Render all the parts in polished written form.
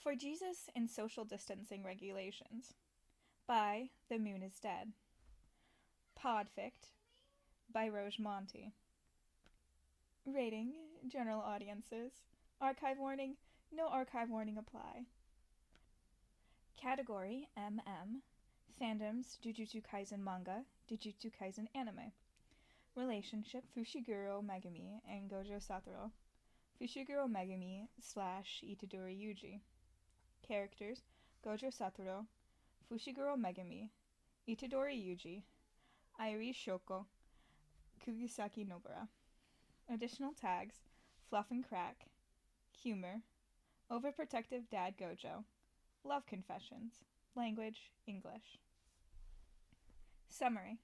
For Jesus and Social Distancing Regulations by The Moon is Dead. Podfic by Monty. Rating, general audiences. Archive warning, no archive warning apply. Category, MM. Fandoms, Jujutsu Kaisen manga, Jujutsu Kaisen anime. Relationship, Fushiguro Megumi and Gojo Satoru. Fushiguro Megumi / Itadori Yuji. Characters, Gojo Satoru, Fushiguro Megumi, Itadori Yuji, Airi Shoko, Kugisaki Nobara. Additional tags, Fluff and Crack, Humor, Overprotective Dad Gojo, Love Confessions, Language, English. Summary.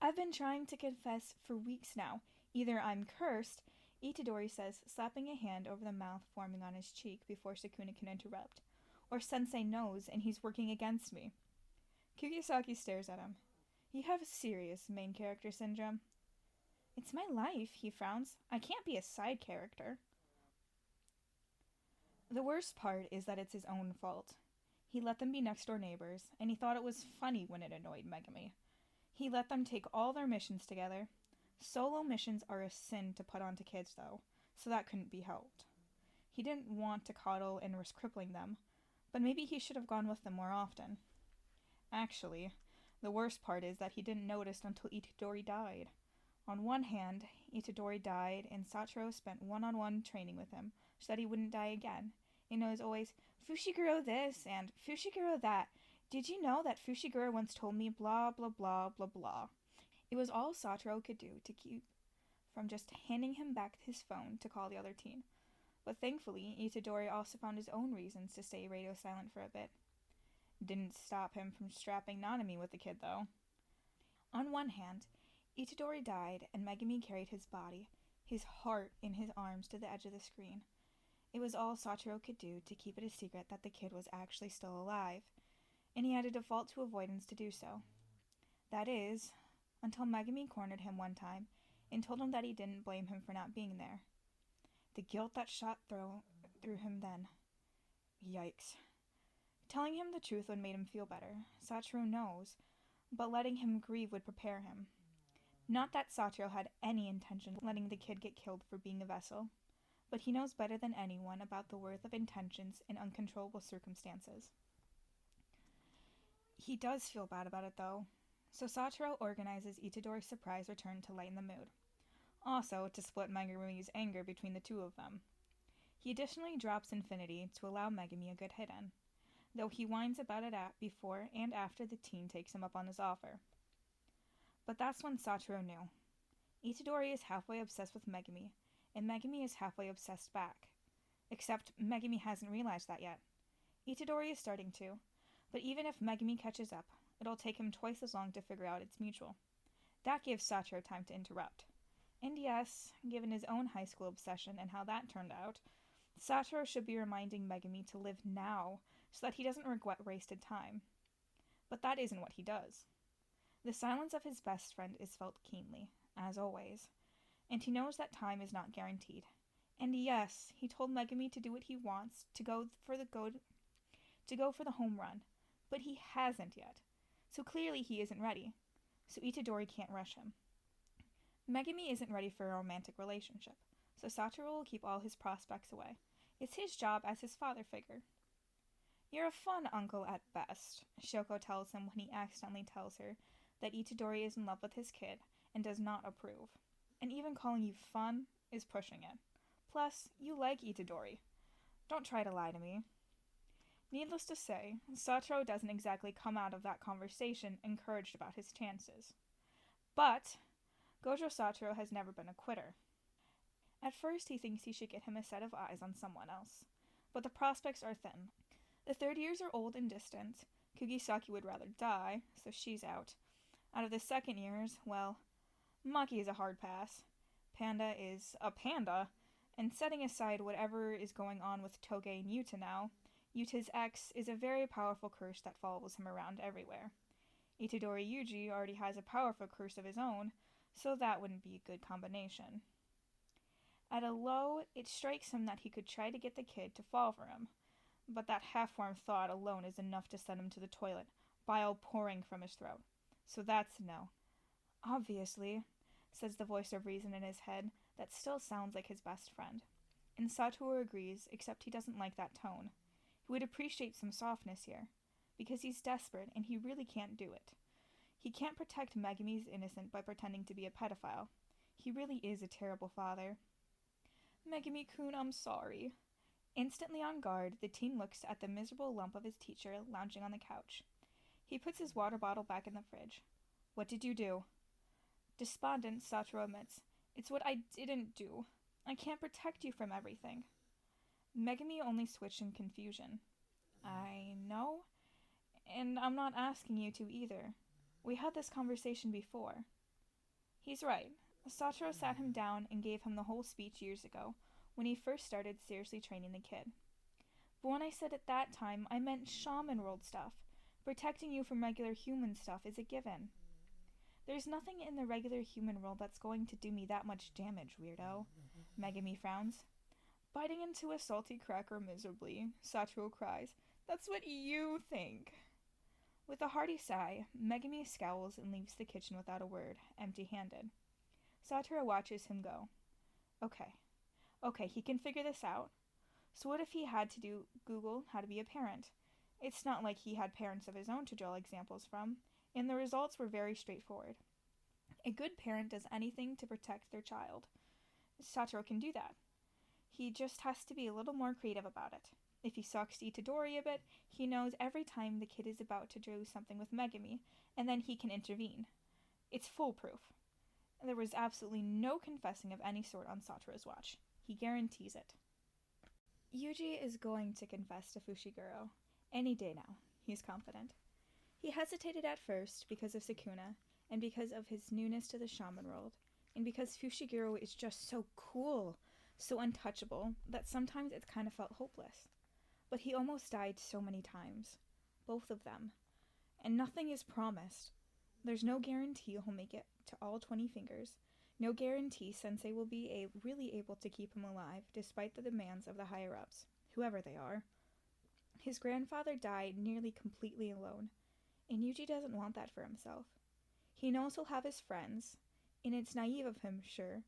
I've been trying to confess for weeks now. Either I'm cursed, Itadori says, slapping a hand over the mouth forming on his cheek before Sukuna can interrupt, or Sensei knows and he's working against me. Kugisaki stares at him. You have serious main character syndrome. It's my life, he frowns. I can't be a side character. The worst part is that it's his own fault. He let them be next door neighbors, and he thought it was funny when it annoyed Megumi. He let them take all their missions together. Solo missions are a sin to put onto kids, though, so that couldn't be helped. He didn't want to coddle and risk crippling them, but maybe he should have gone with them more often. Actually, the worst part is that he didn't notice until Itadori died. On one hand, Itadori died and Satoru spent one-on-one training with him so that he wouldn't die again. And it was always, Fushiguro this and Fushiguro that. Did you know that Fushiguro once told me blah blah blah blah blah? It was all Satoru could do to keep from just handing him back his phone to call the other teen. But thankfully, Itadori also found his own reasons to stay radio silent for a bit. Didn't stop him from strapping Nanami with the kid, though. On one hand, Itadori died and Megumi carried his body, his heart in his arms to the edge of the screen. It was all Satoru could do to keep it a secret that the kid was actually still alive, and he had to default to avoidance to do so. That is, until Megumi cornered him one time and told him that he didn't blame him for not being there. The guilt that shot through him then. Yikes. Telling him the truth would make him feel better. Satoru knows, but letting him grieve would prepare him. Not that Satoru had any intention of letting the kid get killed for being a vessel, but he knows better than anyone about the worth of intentions in uncontrollable circumstances. He does feel bad about it, though, so Satoru organizes Itadori's surprise return to lighten the mood. Also, to split Megumi's anger between the two of them. He additionally drops Infinity to allow Megumi a good hit in, though he whines about it before and after the teen takes him up on his offer. But that's when Satoru knew. Itadori is halfway obsessed with Megumi, and Megumi is halfway obsessed back. Except Megumi hasn't realized that yet. Itadori is starting to, but even if Megumi catches up, it'll take him twice as long to figure out it's mutual. That gives Satoru time to interrupt. And yes, given his own high school obsession and how that turned out, Satoru should be reminding Megumi to live now so that he doesn't regret wasted time. But that isn't what he does. The silence of his best friend is felt keenly, as always, and he knows that time is not guaranteed. And yes, he told Megumi to do what he wants, to go for the home run, but he hasn't yet. So clearly he isn't ready. So Itadori can't rush him. Megumi isn't ready for a romantic relationship, so Satoru will keep all his prospects away. It's his job as his father figure. You're a fun uncle at best, Shoko tells him when he accidentally tells her that Itadori is in love with his kid and does not approve. And even calling you fun is pushing it. Plus, you like Itadori. Don't try to lie to me. Needless to say, Satoru doesn't exactly come out of that conversation encouraged about his chances. But Gojo Satoru has never been a quitter. At first, he thinks he should get him a set of eyes on someone else, but the prospects are thin. The third years are old and distant. Kugisaki would rather die, so she's out. Out of the second years, well, Maki is a hard pass. Panda is a panda, and setting aside whatever is going on with Toge and Yuta now, Yuta's ex is a very powerful curse that follows him around everywhere. Itadori Yuji already has a powerful curse of his own, so that wouldn't be a good combination. At a low, it strikes him that he could try to get the kid to fall for him, but that half-formed thought alone is enough to send him to the toilet, bile pouring from his throat. So that's no. Obviously, says the voice of reason in his head that still sounds like his best friend. And Satoru agrees, except he doesn't like that tone. He would appreciate some softness here, because he's desperate and he really can't do it. He can't protect Megami's innocent by pretending to be a pedophile. He really is a terrible father. Megami-kun, I'm sorry. Instantly on guard, the teen looks at the miserable lump of his teacher lounging on the couch. He puts his water bottle back in the fridge. What did you do? Despondent, Satoru admits. It's what I didn't do. I can't protect you from everything. Megami only switched in confusion. I know, and I'm not asking you to either. We had this conversation before. He's right. Satoru sat him down and gave him the whole speech years ago, when he first started seriously training the kid. But when I said at that time, I meant shaman world stuff. Protecting you from regular human stuff is a given. There's nothing in the regular human world that's going to do me that much damage, weirdo. Megami frowns. Biting into a salty cracker miserably, Satoru cries, That's what you think. With a hearty sigh, Megami scowls and leaves the kitchen without a word, empty-handed. Satoru watches him go. Okay, he can figure this out. So what if he had to Google how to be a parent? It's not like he had parents of his own to draw examples from, and the results were very straightforward. A good parent does anything to protect their child. Satoru can do that. He just has to be a little more creative about it. If he sucks Itadori a bit, he knows every time the kid is about to do something with Megami, and then he can intervene. It's foolproof. There was absolutely no confessing of any sort on Satoru's watch. He guarantees it. Yuji is going to confess to Fushiguro. Any day now, he's confident. He hesitated at first because of Sukuna, and because of his newness to the shaman world, and because Fushiguro is just so cool, so untouchable, that sometimes it's kind of felt hopeless. But he almost died so many times. Both of them. And nothing is promised. There's no guarantee he'll make it to all 20 fingers. No guarantee Sensei will be really able to keep him alive, despite the demands of the higher-ups, whoever they are. His grandfather died nearly completely alone, and Yuji doesn't want that for himself. He knows he'll have his friends, and it's naive of him, sure,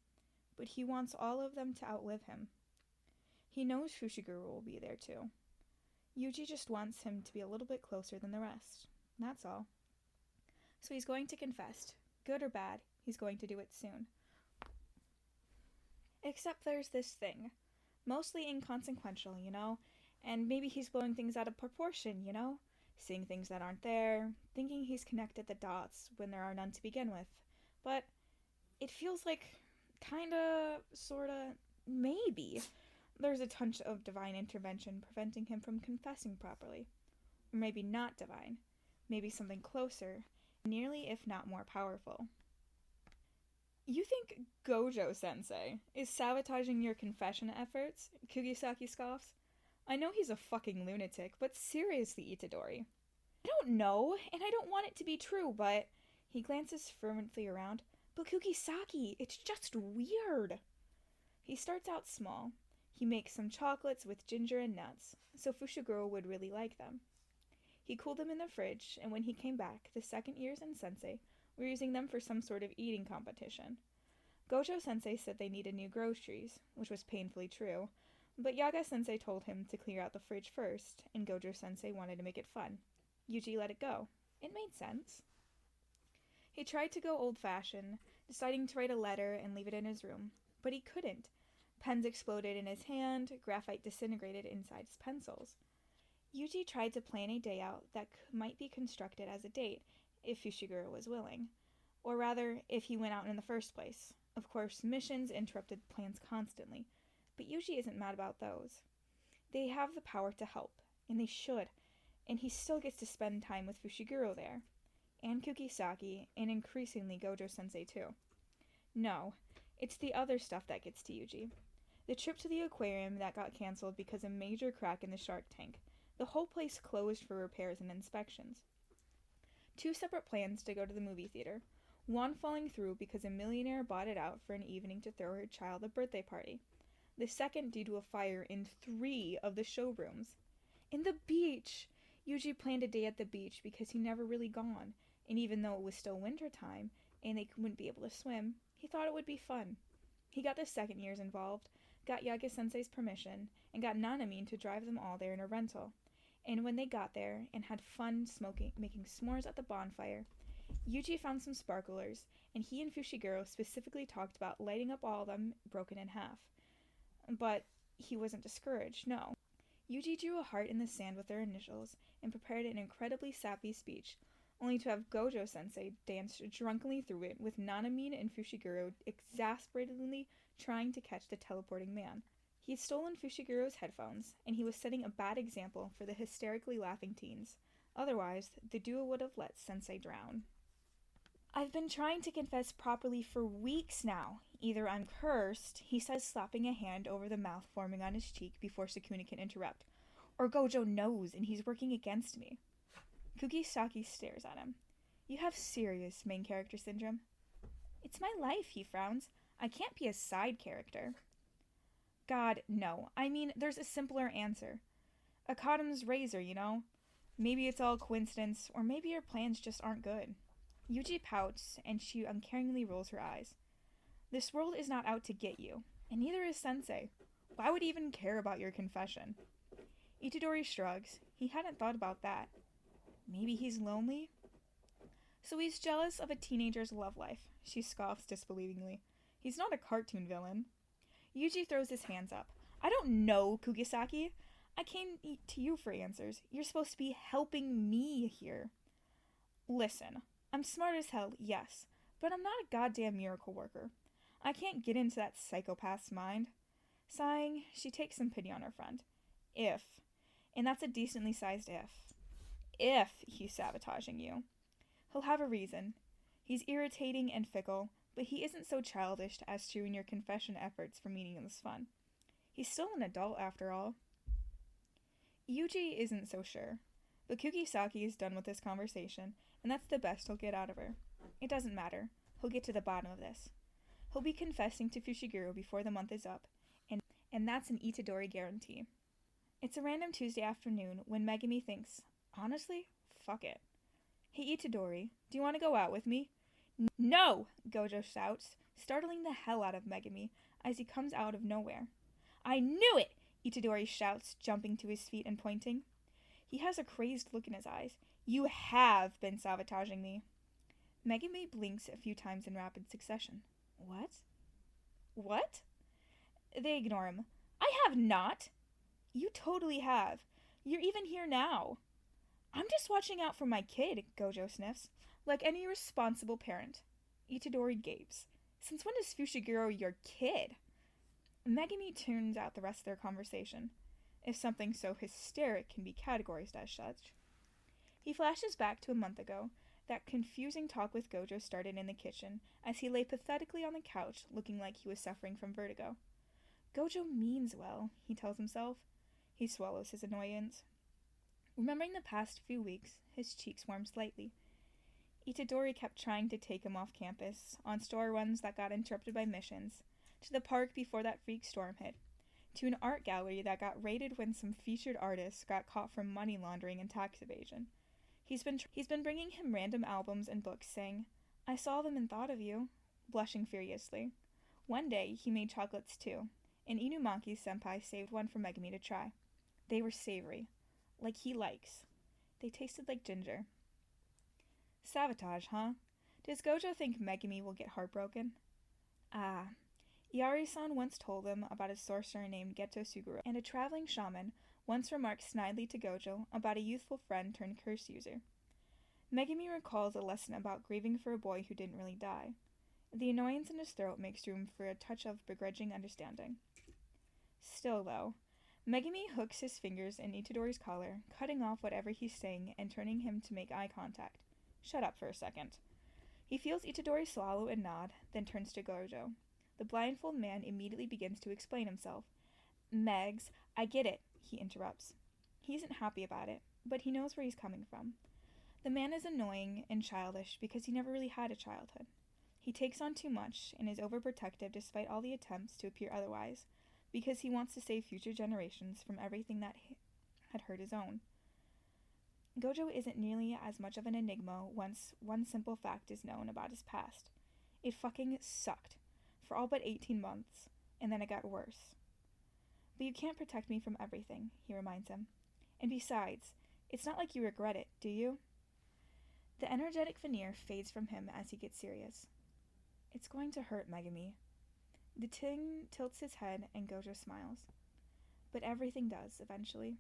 but he wants all of them to outlive him. He knows Fushiguro will be there too. Yuji just wants him to be a little bit closer than the rest. That's all. So he's going to confess. Good or bad, he's going to do it soon. Except there's this thing. Mostly inconsequential, and maybe he's blowing things out of proportion, seeing things that aren't there, thinking he's connected the dots when there are none to begin with. But it feels like kinda, sorta, maybe there's a touch of divine intervention preventing him from confessing properly. Or maybe not divine. Maybe something closer, nearly if not more powerful. You think Gojo-sensei is sabotaging your confession efforts? Kugisaki scoffs. I know he's a fucking lunatic, but seriously, Itadori. I don't know, and I don't want it to be true, but... He glances fervently around. But Kugisaki, it's just weird. He starts out small. He makes some chocolates with ginger and nuts, so Fushiguro would really like them. He cooled them in the fridge, and when he came back, the second years and sensei were using them for some sort of eating competition. Gojo-sensei said they needed new groceries, which was painfully true, but Yaga-sensei told him to clear out the fridge first, and Gojo-sensei wanted to make it fun. Yuji let it go. It made sense. He tried to go old-fashioned, deciding to write a letter and leave it in his room, but he couldn't. Pens exploded in his hand, graphite disintegrated inside his pencils. Yuji tried to plan a day out that might be constructed as a date, if Fushiguro was willing. Or rather, if he went out in the first place. Of course, missions interrupted plans constantly, but Yuji isn't mad about those. They have the power to help, and they should, and he still gets to spend time with Fushiguro there. And Kugisaki, and increasingly Gojo-sensei too. No, it's the other stuff that gets to Yuji. The trip to the aquarium that got cancelled because of a major crack in the shark tank. The whole place closed for repairs and inspections. 2 separate plans to go to the movie theater. One falling through because a millionaire bought it out for an evening to throw her child a birthday party. The second due to a fire in 3 of the showrooms. In the beach! Yuji planned a day at the beach because he never really gone, and even though it was still winter time and they wouldn't be able to swim, he thought it would be fun. He got the second years involved, got Yaga-sensei's permission, and got Nanami to drive them all there in a rental. And when they got there and had fun making s'mores at the bonfire, Yuji found some sparklers, and he and Fushiguro specifically talked about lighting up all of them broken in half. But he wasn't discouraged, no. Yuji drew a heart in the sand with their initials and prepared an incredibly sappy speech, only to have Gojo-sensei dance drunkenly through it with Nanami and Fushiguro exasperatedly trying to catch the teleporting man. He had stolen Fushiguro's headphones, and he was setting a bad example for the hysterically laughing teens. Otherwise, the duo would have let Sensei drown. I've been trying to confess properly for weeks now. Either I'm cursed, he says, slapping a hand over the mouth forming on his cheek before Sukuna can interrupt, or Gojo knows and he's working against me. Kugisaki stares at him. You have serious main character syndrome. It's my life, he frowns. I can't be a side character. God, no. I mean, there's a simpler answer. Akadam's razor, you know? Maybe it's all coincidence, or maybe your plans just aren't good. Yuji pouts, and she uncaringly rolls her eyes. This world is not out to get you, and neither is Sensei. Why would he even care about your confession? Itadori shrugs. He hadn't thought about that. Maybe he's lonely? So he's jealous of a teenager's love life, she scoffs disbelievingly. He's not a cartoon villain. Yuji throws his hands up. I don't know, Kugisaki. I came to you for answers. You're supposed to be helping me here. Listen, I'm smart as hell, yes, but I'm not a goddamn miracle worker. I can't get into that psychopath's mind. Sighing, she takes some pity on her friend. If, and that's a decently sized if he's sabotaging you. He'll have a reason. He's irritating and fickle, but he isn't so childish as to ruin your confession efforts for meaningless fun. He's still an adult after all. Yuji isn't so sure, but Kugisaki is done with this conversation, and that's the best he'll get out of her. It doesn't matter. He'll get to the bottom of this. He'll be confessing to Fushiguro before the month is up, and that's an Itadori guarantee. It's a random Tuesday afternoon when Megumi thinks, honestly, fuck it. Hey Itadori, do you want to go out with me? No! Gojo shouts, startling the hell out of Megumi as he comes out of nowhere. I knew it! Itadori shouts, jumping to his feet and pointing. He has a crazed look in his eyes. You have been sabotaging me. Megumi blinks a few times in rapid succession. What? What? They ignore him. I have not! You totally have. You're even here now. I'm just watching out for my kid, Gojo sniffs, like any responsible parent. Itadori gapes. Since when is Fushiguro your kid? Megumi tunes out the rest of their conversation, if something so hysteric can be categorized as such. He flashes back to a month ago. That confusing talk with Gojo started in the kitchen, as he lay pathetically on the couch, looking like he was suffering from vertigo. Gojo means well, he tells himself. He swallows his annoyance. Remembering the past few weeks, his cheeks warm slightly. Itadori kept trying to take him off campus, on store runs that got interrupted by missions, to the park before that freak storm hit, to an art gallery that got raided when some featured artists got caught for money laundering and tax evasion. He's been bringing him random albums and books, saying, I saw them and thought of you, blushing furiously. One day, he made chocolates too, and Inumaki-senpai saved one for Megumi to try. They were savory, like he likes. They tasted like ginger. Sabotage, huh? Does Gojo think Megumi will get heartbroken? Ah, Yari-san once told him about a sorcerer named Geto Suguru, and a traveling shaman once remarked snidely to Gojo about a youthful friend turned curse user. Megumi recalls a lesson about grieving for a boy who didn't really die. The annoyance in his throat makes room for a touch of begrudging understanding. Still, though, Megumi hooks his fingers in Itadori's collar, cutting off whatever he's saying and turning him to make eye contact. Shut up for a second. He feels Itadori swallow and nod, then turns to Gojo. The blindfold man immediately begins to explain himself. Megs, I get it, he interrupts. He isn't happy about it, but he knows where he's coming from. The man is annoying and childish because he never really had a childhood. He takes on too much and is overprotective despite all the attempts to appear otherwise, because he wants to save future generations from everything that had hurt his own. Gojo isn't nearly as much of an enigma once one simple fact is known about his past. It fucking sucked, for all but 18 months, and then it got worse. But you can't protect me from everything, he reminds him. And besides, it's not like you regret it, do you? The energetic veneer fades from him as he gets serious. It's going to hurt, Megami. The Ting tilts his head and Gojo smiles. But everything does, eventually.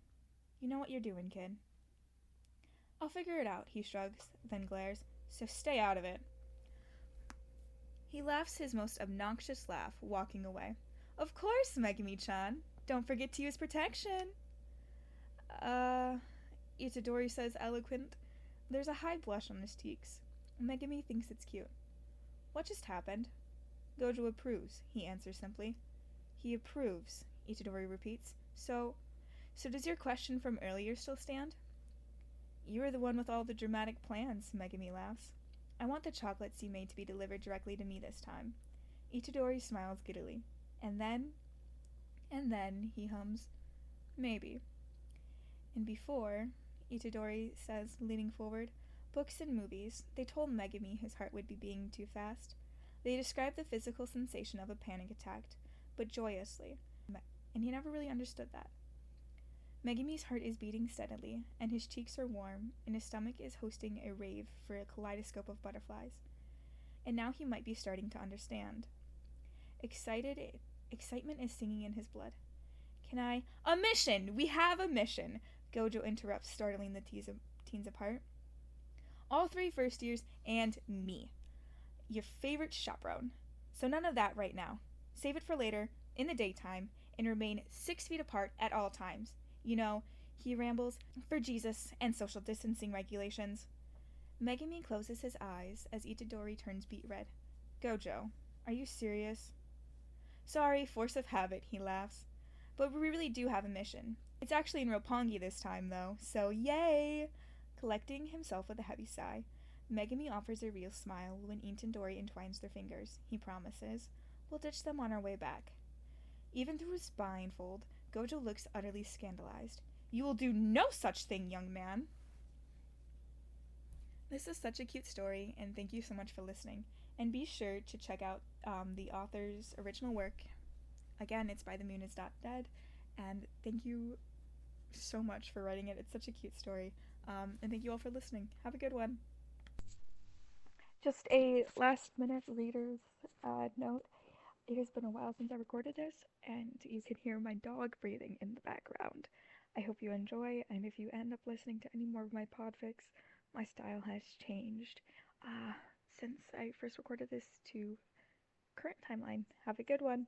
You know what you're doing, kid. I'll figure it out, he shrugs, then glares. So stay out of it. He laughs his most obnoxious laugh, walking away. Of course, Megami-chan. Don't forget to use protection. Itadori says, eloquent. There's a high blush on his cheeks. Megami thinks it's cute. What just happened? Gojo approves, he answers simply. He approves, Itadori repeats. So does your question from earlier still stand? You are the one with all the dramatic plans, Megami laughs. I want the chocolates you made to be delivered directly to me this time. Itadori smiles giddily. And then, he hums, maybe. And before, Itadori says, leaning forward, books and movies, they told Megami his heart would be beating too fast. They described the physical sensation of a panic attack, but joyously, and he never really understood that. Megami's heart is beating steadily, and his cheeks are warm, and his stomach is hosting a rave for a kaleidoscope of butterflies. And now he might be starting to understand. Excitement is singing in his blood. A mission! We have a mission! Gojo interrupts, startling the teens apart. All 3 first years, and me. Your favorite chaperone. So none of that right now. Save it for later, in the daytime, and remain 6 feet apart at all times. You know, he rambles, for Jesus and social distancing regulations. Megami closes his eyes as Itadori turns beet red. Gojo, are you serious? Sorry, force of habit, he laughs. But we really do have a mission. It's actually in Roppongi this time, though, so yay! Collecting himself with a heavy sigh, Megami offers a real smile when Itadori entwines their fingers. He promises, we'll ditch them on our way back. Even through his blindfold, Gojo looks utterly scandalized. You will do no such thing, young man! This is such a cute story, and thank you so much for listening. And be sure to check out the author's original work. Again, it's by themoonisdead, and thank you so much for writing it. It's such a cute story. And thank you all for listening. Have a good one. Just a last-minute reader's note. It has been a while since I recorded this, and you can hear my dog breathing in the background. I hope you enjoy, and if you end up listening to any more of my podfics, my style has changed since I first recorded this to current timeline. Have a good one.